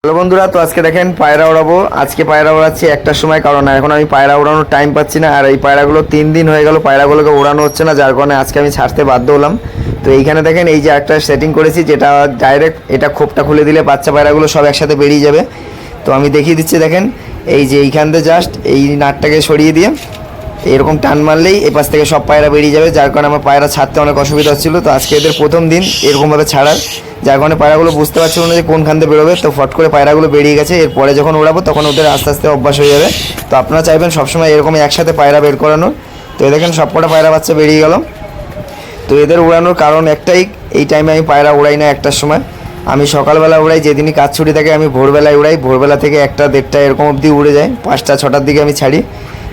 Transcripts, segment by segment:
Hello বন্ধুরা, তো আজকে দেখেন পায়রা ওড়াবো। আজকে পায়রা ওড়াচ্ছি একটার সময়, কারণ এখন আমি পায়রা ওড়ানোর টাইম পাচ্ছি না। আর এই পায়রাগুলো 3 দিন হয়ে গেল পায়রাগুলোকে ওড়ানো হচ্ছে না, যার কারণে আজকে আমি ছাড়তে বাধ্য হলাম। তো এইখানে দেখেন এই যে একটা সেটিং করেছি, যেটা ডাইরেক্ট এটা খোপটা খুলে দিলে বাচ্চা পায়রাগুলো সব একসাথে বেরিয়ে যাবে। তো আমি দেখিয়ে দিচ্ছি, দেখেন এই যে এইখান থেকে জাস্ট এই নাটটাকে সরিয়ে দিয়ে এরকম টান মারলেই এপাশ থেকে সব পায়রা বেরিয়ে যাবে, যার কারণে আমার পায়রা ছাড়তে অনেক অসুবিধা হচ্ছিলো। তো আজকে এদের প্রথম দিন এরকমভাবে ছাড়ার, যার কারণে পায়রাগুলো বুঝতে পারছিল না যে কোনখান থেকে বেরোবে। তো ফট করে পায়রাগুলো বেরিয়ে গেছে। এরপরে যখন ওড়াবো তখন ওদের আস্তে আস্তে অভ্যাস হয়ে যাবে। তো আপনারা চাইবেন সবসময় এরকম একসাথে পায়রা বের করানোর। তো দেখেন সবকটা পায়রা বাচ্চা বেরিয়ে গেল। তো এদের উড়ানোর কারণ একটাই, এই টাইমে আমি পায়রা উড়াই না একটার সময়, আমি সকালবেলা উড়াই। যেদিনই কাজ ছুটি থাকে আমি ভোরবেলায় উড়াই। ভোরবেলা থেকে 1টা 1:30 এরকম অবধি উড়ে যায়, 5টা 6টার দিকে আমি ছাড়ি।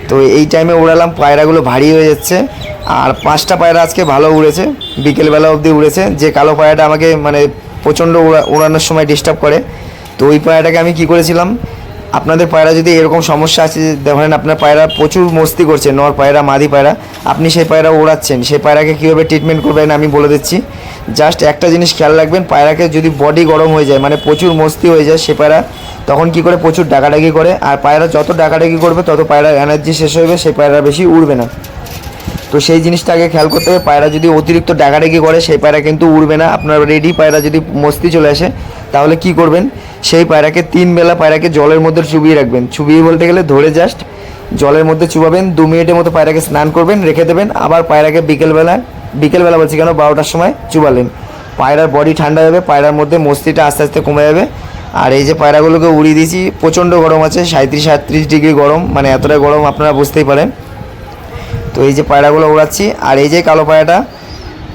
তো এই টাইমে উড়ালাম, পায়রাগুলো ভারী হয়ে যাচ্ছে। আর 5টা পায়রা আজকে ভালো উড়েছে, বিকেলবেলা অবধি উড়েছে। যে কালো পায়রাটা আমাকে মানে প্রচণ্ড উড়ানোর সময় ডিস্টার্ব করে, তো ওই পায়রাটাকে আমি কি করেছিলাম, আপনাদের পায়রা যদি এরকম সমস্যা আছে, ধরেন আপনার পায়রা প্রচুর মস্তি করছে, নর পায়রা মাদি পায়রা, আপনি সেই পায়রা ওড়াচ্ছেন, সেই পায়রাকে কীভাবে ট্রিটমেন্ট করবেন আমি বলে দিচ্ছি। জাস্ট একটা জিনিস খেয়াল রাখবেন, পায়রাকে যদি বডি গরম হয়ে যায়, মানে প্রচুর মস্তি হয়ে যায়, সে পায়রা তখন কি করে প্রচুর ডাকাডাকি করে। আর পায়রা যত ডাকাডাকি করবে তত পায়রার এনার্জি শেষ হবে, সেই পায়রা বেশি উড়বে না। তো সেই জিনিসটা আগে খেয়াল করতে হবে। পায়রা যদি অতিরিক্ত ডাকাডাকি করে সেই পায়রা কিন্তু উড়বে না। আপনার রেডি পায়রা যদি মস্তি চলে আসে, তাহলে কি করবেন, সেই পায়রাকে 3 বেলা পায়রাকে জলের মধ্যে চুবিয়ে রাখবেন। চুবিয়ে বলতে গেলে ধরে জাস্ট জলের মধ্যে চুবাবেন, 2 মিনিটের মতো পায়রাকে স্নান করবেন, রেখে দেবেন। আবার পায়রাকে বিকেলবেলা বলছি কেন, 12টার সময় চুবালেন। পায়রার বডি ঠান্ডা হবে, পায়রার মধ্যে মস্তিটা আস্তে আস্তে কমে যাবে। আর এই যে পায়রাগুলোকে উড়িয়ে দিয়েছি, প্রচণ্ড গরম আছে, 37-38 ডিগ্রি গরম, মানে এতটা গরম আপনারা বুঝতেই পারেন। তো এই যে পায়রাগুলো উড়াচ্ছি। আর এই যে কালো পায়রাটা,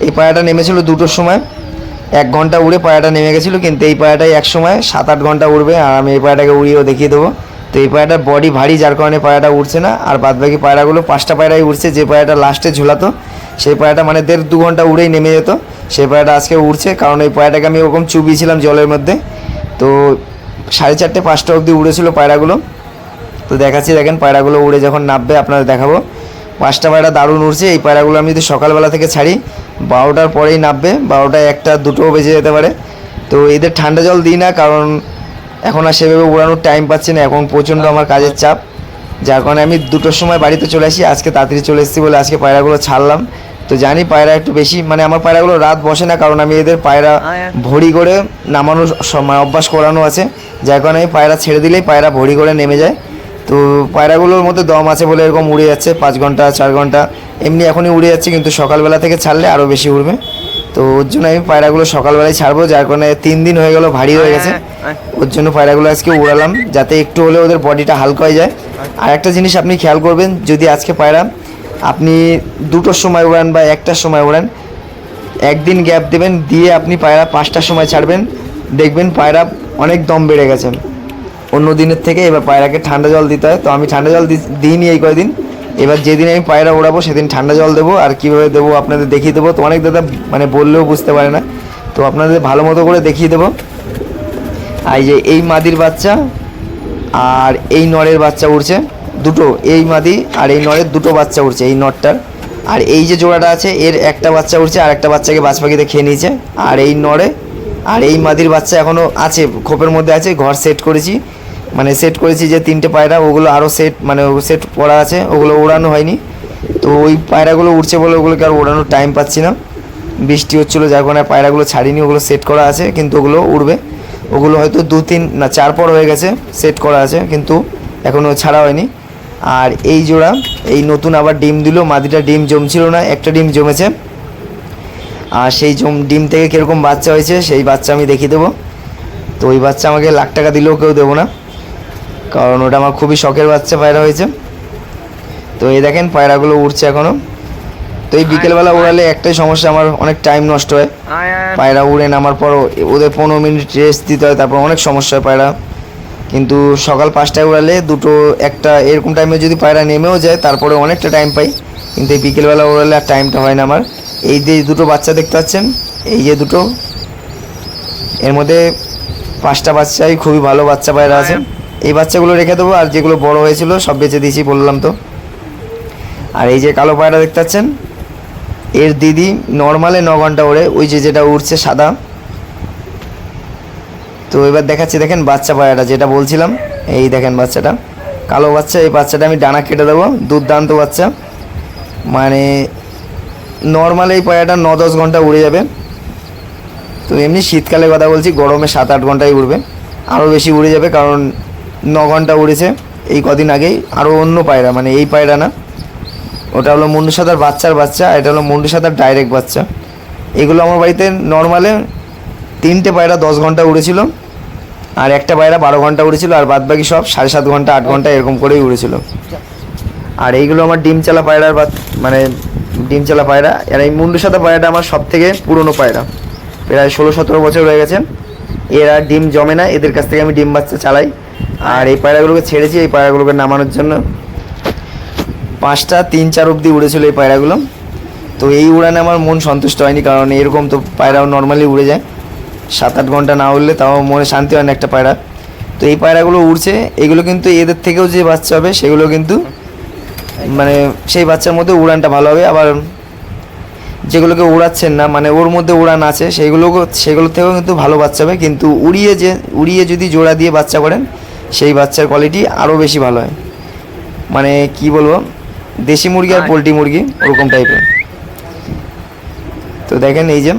এই পায়রাটা নেমেছিল 2টোর সময়, 1 ঘন্টা উড়ে পায়রাটা নেমে গেছিলো। কিন্তু এই পায়রাটাই এক সময় 7-8 ঘন্টা উড়বে, আর আমি এই পায়রাটাকে উড়িয়েও দেখিয়ে দেবো। তো এই পায়রাটার বডি ভারী, যার কারণে পায়রাটা উড়ছে না। আর বাদবাকি পায়রাগুলো 5টা পায়রাই উড়ছে। যে পায়রাটা লাস্টে ঝুলাতো সেই পায়রাটা মানে 1.5-2 ঘন্টা উড়েই নেমে যেত, সেই পায়রাটা আজকে উড়ছে, কারণ এই পায়রাটাকে আমি ওরকম চুবিয়েছিলাম জলের মধ্যে। তো 4:30-5টা অবধি উড়েছিল পায়রাগুলো। তো দেখাচ্ছি, দেখেন পায়রাগুলো উড়ে যখন নামবে আপনাদের দেখাবো। 5টা পায়রা দারুণ উড়ছে। এই পায়রাগুলো আমি যদি সকালবেলা থেকে ছাড়ি, 12টার পরেই নামবে, 12টায় 1টা 2টোও বেজে যেতে পারে। তো এদের ঠান্ডা জল দিই না, কারণ এখন আর সেভাবে উড়ানোর টাইম পাচ্ছি না, এখন প্রচণ্ড আমার কাজের চাপ, যার কারণে আমি 2টোর সময় বাড়িতে চলে আসি। আজকে তাড়াতাড়ি চলে এসেছি বলে আজকে পায়রাগুলো ছাড়লাম। তো জানি পায়রা একটু বেশি, মানে আমার পায়রাগুলো রাত বসে না, কারণ আমি এদের পায়রা ভরি করে নামানোর সময় অভ্যাস করানো আছে, যার কারণে আমি পায়রা ছেড়ে দিলেই পায়রা ভরি করে নেমে যায়। তো পায়রাগুলোর মধ্যে দম আছে বলে এরকম উড়ে যাচ্ছে 5 ঘন্টা 4 ঘন্টা, এমনি এখনই উড়ে যাচ্ছে, কিন্তু সকালবেলা থেকে ছাড়লে আরও বেশি উড়বে। তো ওর জন্য আমি পায়রাগুলো সকালবেলায় ছাড়বো, যার কারণে 3 দিন হয়ে গেল ভারী হয়ে গেছে। ওর জন্য পায়রাগুলো আজকে উড়ালাম, যাতে একটু হলে ওদের বডিটা হালকা হয়ে যায়। আর একটা জিনিস আপনি খেয়াল করবেন, যদি আজকে পায়রা আপনি 2টোর সময় উড়ান বা 1টার সময় উড়ান, একদিন গ্যাপ দেবেন, দিয়ে আপনি পায়রা 5টার সময় ছাড়বেন, দেখবেন পায়রা অনেক দম বেড়ে গেছে অন্য দিনের থেকে। এবার পায়রাকে ঠান্ডা জল দিতে হয়, তো আমি ঠান্ডা জল দিইনি এই কয়দিন। এবার যেদিন আমি পায়রা ওড়াবো সেদিন ঠান্ডা জল দেবো। আর কীভাবে দেবো আপনাদের দেখিয়ে দেবো। তো অনেক দাদা মানে বললেও বুঝতে পারে না, তো আপনাদের ভালো মতো করে দেখিয়ে দেবো। আর যে এই মাদির বাচ্চা আর এই নরের বাচ্চা উড়ছে 2টো, এই মাদি আর এই নরের 2টো বাচ্চা উড়ছে এই নরটার। আর এই যে জোড়াটা আছে এর একটা বাচ্চা উড়ছে, আর একটা বাচ্চাকে বাজ পাখিতে খেয়ে নিয়েছে। আর এই নরে আর এই মাদির বাচ্চা এখনও আছে, খোপের মধ্যে আছে, ঘর সেট করেছি, মানে সেট করেছি যে 3টে পায়রা, ওগুলো আরও সেট করা আছে, ওগুলো ওড়ানো হয়নি। তো ওই পায়রাগুলো উড়ছে বলে ওগুলোকে আর ওড়ানোর টাইম পাচ্ছি না, বৃষ্টি হচ্ছিলো, যার কারণে পায়রাগুলো ছাড়িনি, ওগুলো সেট করা আছে, কিন্তু ওগুলো উড়বে। ওগুলো হয়তো 2-3 না 4 পর হয়ে গেছে সেট করা আছে, কিন্তু এখনও ছাড়া হয়নি। আর এই জোড়া এই নতুন আবার ডিম দিল, মাদিটা ডিম জমছিল না, একটা ডিম জমেছে। আর সেই ডিম থেকে কীরকম বাচ্চা হয়েছে সেই বাচ্চা আমি দেখিয়ে দেবো। তো ওই বাচ্চা আমাকে লাখ টাকা দিলেও কেউ দেবো না, কারণ ওটা আমার খুবই শখের বাচ্চা পায়রা হয়েছে। তো এই দেখেন পায়রাগুলো উড়ছে এখনও। তো এই বিকেলবেলা উড়ালে একটাই সমস্যা, আমার অনেক টাইম নষ্ট হয়। পায়রা উড়ে নামার পর ওদের 15 মিনিট রেস্ট দিতে হয়, তারপর অনেক সমস্যা হয় পায়রা। কিন্তু সকাল 5টায় উড়ালে 2টো 1টা এরকম টাইমে যদি পায়রা নেমেও যায় তারপরে অনেকটা টাইম পাই, কিন্তু এই বিকেলবেলা উড়ালে আর টাইমটা হয় না আমার। এই যে 2টো বাচ্চা দেখতে পাচ্ছেন, এই যে 2টো, এর মধ্যে 5টা বাচ্চাই খুবই ভালো বাচ্চা পায়রা আছে। এই বাচ্চাগুলো রেখে দেবো, আর যেগুলো বড় হয়েছিল সব বেঁচে দিয়েছি বললাম তো। আর এই যে কালো পায়রা দেখতে পাচ্ছেন, এর দিদি নর্মালে 9 ঘন্টা ওড়ে, ওই যে যেটা উড়ছে সাদা, তো এবার দেখাচ্ছি, দেখেন বাচ্চা পায়রাটা যেটা বলছিলাম, এই দেখেন বাচ্চাটা, কালো বাচ্চা। এই বাচ্চাটা আমি ডানা কেটে দেবো, দুর্দান্ত বাচ্চা। মানে নর্মাল এই পায়রাটা 9-10 ঘন্টা উড়ে যাবে। তো এমনি শীতকালে কথা বলছি, গরমে 7-8 ঘন্টায় উড়বে, আরও বেশি উড়ে যাবে, কারণ 9 ঘন্টা উড়েছে এই কদিন আগেই। আরও অন্য পায়রা, মানে এই পায়রা না, ওটা হলো মুন্ডু সাদার বাচ্চার বাচ্চা, এটা হলো মুন্ডু সাদার ডাইরেক্ট বাচ্চা। এগুলো আমার বাড়িতে নর্মালে 3টে পায়রা 10 ঘন্টা উড়েছিল, আর একটা পায়রা 12 ঘন্টা উড়েছিল, আর বাদ বাকি সব 7.5 ঘন্টা 8 ঘন্টা এরকম করেই উড়েছিল। আর এইগুলো আমার ডিম চালা পায়রার মানে ডিম চালা পায়রা। আর এই মুন্ডু সাদা পায়রাটা আমার সব থেকে পুরনো পায়রা, প্রায় 16-17 বছর হয়ে গেছে। এরা ডিম জমে না, এদের কাছ থেকে আমি ডিম বাচ্চা চালাই। আর এই পায়রাগুলোকে ছেড়েছি এই পায়রাগুলোকে নামানোর জন্য। 5টা 3-4 অবধি উড়েছিল এই পায়রাগুলো। তো এই উড়ানে আমার মন সন্তুষ্ট হয়নি, কারণ এরকম তো পায়রাও নর্মালি উড়ে যায়, 7-8 ঘন্টা না উড়লে তাও মনে শান্তি হয় না একটা পায়রা। তো এই পায়রাগুলো উড়ছে, এগুলো কিন্তু এদের থেকেও যে বাচ্চা হবে সেগুলো কিন্তু মানে সেই বাচ্চার মধ্যে উড়ানটা ভালো হবে। আবার যেগুলোকে উড়াচ্ছেন না, মানে ওর মধ্যে উড়ান আছে, সেগুলোর থেকেও কিন্তু ভালো বাচ্চা হবে। কিন্তু উড়িয়ে যদি জোড়া দিয়ে বাচ্চা করেন, সেই বাচ্চার কোয়ালিটি আরও বেশি ভালো হয়। মানে কি বলবো, দেশি মুরগি আর পোলট্রি মুরগি ওরকম টাইপের। তো দেখেন এই যে,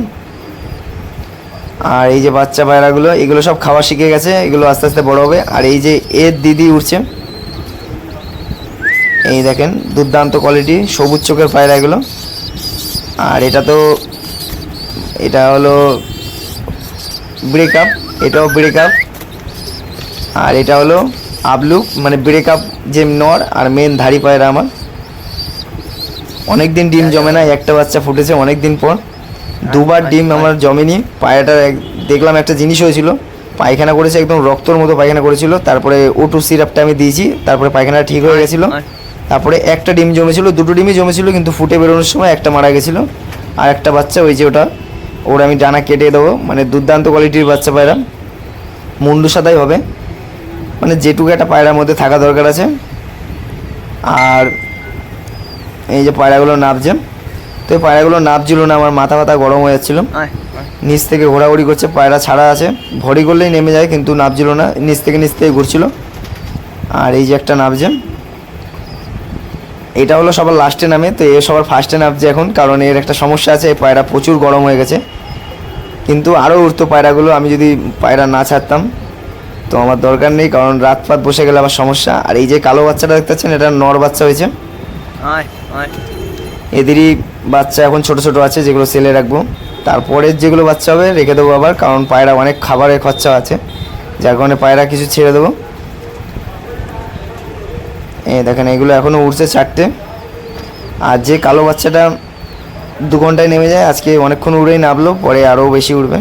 আর এই যে বাচ্চা পায়রাগুলো, এগুলো সব খাওয়া শিখে গেছে, এগুলো আস্তে আস্তে বড় হবে। আর এই যে এর দিদি উঠছে, এই দেখেন দুর্দান্ত কোয়ালিটি সবুজ চোখের পায়রা এগুলো। আর এটা হলো ব্রেকআপ, এটাও ব্রেকআপ। আর এটা হলো আবলুক, মানে ব্রেকআপ যে নর আর মেন ধাড়ি পায়রা আমার। অনেক দিন ডিম জমে না, একটা বাচ্চা ফুটেছে অনেক দিন পর, 2বার ডিম আমার জমেনি। পায়রাটা দেখলাম একটা জিনিস হয়েছিল, পায়খানা করেছে, একদম রক্তর মতো পায়খানা করেছিল। তারপরে O2 সিরাপটা আমি দিয়েছি, তারপরে পায়খানাটা ঠিক হয়ে গেছিলো। তারপরে একটা ডিম জমেছিল, 2টো ডিমই জমেছিল, কিন্তু ফুটে বেরোনোর সময় একটা মারা গেছিলো। আর একটা বাচ্চা ওই যে ওর আমি ডানা কেটে দেবো। মানে দুর্দান্ত কোয়ালিটির বাচ্চা পায়রা, মুন্ডু সাদাই হবে, মানে যেটুকু একটা পায়রার মধ্যে থাকা দরকার আছে। আর এই যে পায়রাগুলো নাবছে, তো এই পায়রাগুলো নাবছিল না, আমার মাথা গরম হয়ে যাচ্ছিলো। নিচ থেকে ঘোরাঘুরি করছে, পায়রা ছাড়া আছে, ভরি করলেই নেমে যায়, কিন্তু নাবছিল না, নিচ থেকে ঘুরছিল। আর এই যে একটা নাবছে, এটা হলো সবার লাস্টে নামে, তো এ সবার ফার্স্টে নামছে এখন, কারণ এর একটা সমস্যা আছে, এই পায়রা প্রচুর গরম হয়ে গেছে। কিন্তু আরও উঠতো পায়রাগুলো, আমি যদি পায়রা না ছাড়তাম, তো আমার দরকার নেই, কারণ রাত পাত বসে গেলে আবার সমস্যা। আর এই যে কালো বাচ্চাটা দেখতে পাচ্ছেন, এটা নর বাচ্চা হয়েছে। এদেরই বাচ্চা এখন ছোট ছোট আছে, যেগুলো সেলে রাখবো। তারপরে যেগুলো বাচ্চা হবে রেখে দেবো আবার, কারণ পায়রা অনেক খাবারের খরচা আছে, যার কারণে পায়রা কিছু ছেড়ে দেবো। এই দেখেন এগুলো এখনও উঠছে 4টে। আর যে কালো বাচ্চাটা 2 ঘন্টায় নেমে যায়, আজকে অনেকক্ষণ উড়েই নামলো, পরে আরও বেশি উঠবে।